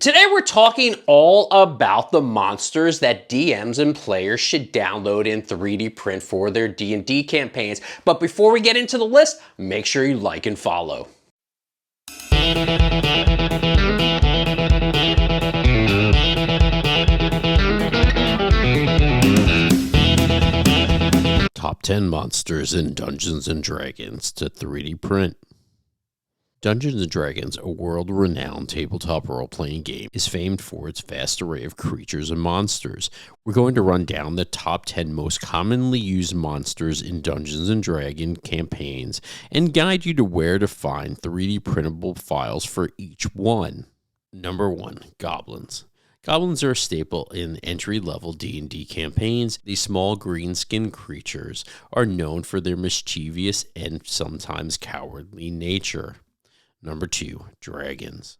Today we're talking all about the monsters that DMs and players should download in 3D print for their D&D campaigns. But before we get into the list, make sure you like and follow. Top 10 monsters in Dungeons & Dragons to 3D print. Dungeons & Dragons, a world-renowned tabletop role-playing game, is famed for its vast array of creatures and monsters. We're going to run down the top 10 most commonly used monsters in Dungeons & Dragons campaigns and guide you to where to find 3D printable files for each one. Number 1. Goblins. Goblins are a staple in entry-level D&D campaigns. These small green-skinned creatures are known for their mischievous and sometimes cowardly nature. Number 2. Dragons.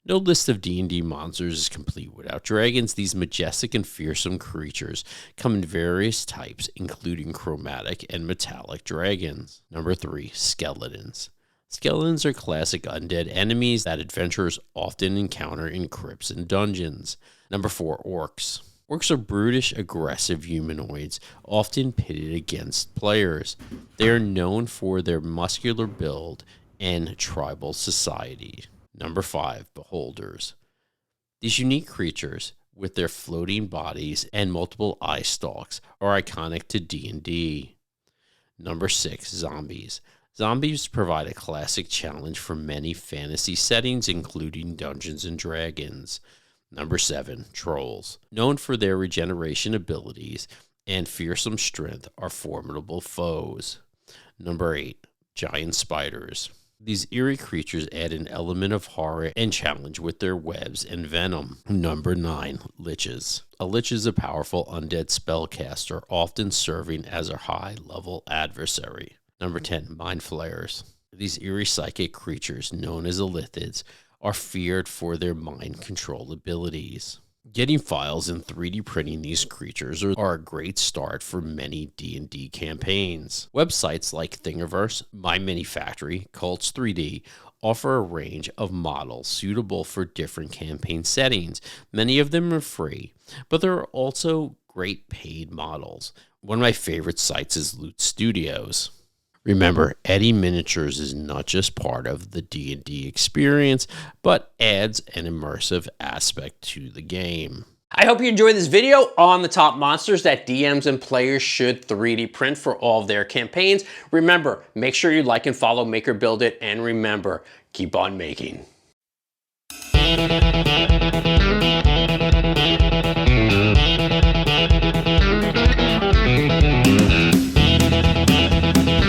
No list of D&D monsters is complete without dragons. These majestic and fearsome creatures come in various types, including chromatic and metallic dragons. Number 3. Skeletons. Skeletons are classic undead enemies that adventurers often encounter in crypts and dungeons. Number 4. Orcs. Orcs are brutish, aggressive humanoids, often pitted against players. They are known for their muscular build and tribal society. Number 5. Beholders. These unique creatures, with their floating bodies and multiple eye stalks, are iconic to D&D. Number 6. Zombies. Zombies provide a classic challenge for many fantasy settings, including Dungeons & Dragons. Number 7. Trolls. Known for their regeneration abilities and fearsome strength, are formidable foes. Number 8. Giant spiders. These eerie creatures add an element of horror and challenge with their webs and venom. Number 9. Liches. A lich is a powerful undead spellcaster, often serving as a high-level adversary. Number 10. Mind flayers. These eerie psychic creatures, known as illithids, are feared for their mind control abilities. Getting files and 3D printing these creatures are a great start for many D&D campaigns. Websites like Thingiverse, My Mini Factory, Cults 3D offer a range of models suitable for different campaign settings. Many of them are free, but there are also great paid models. One of my favorite sites is Loot Studios. Remember, DnD Miniatures is not just part of the D&D experience, but adds an immersive aspect to the game. I hope you enjoyed this video on the top monsters that DMs and players should 3D print for all of their campaigns. Remember, make sure you like and follow Maker Build It, and remember, keep on making.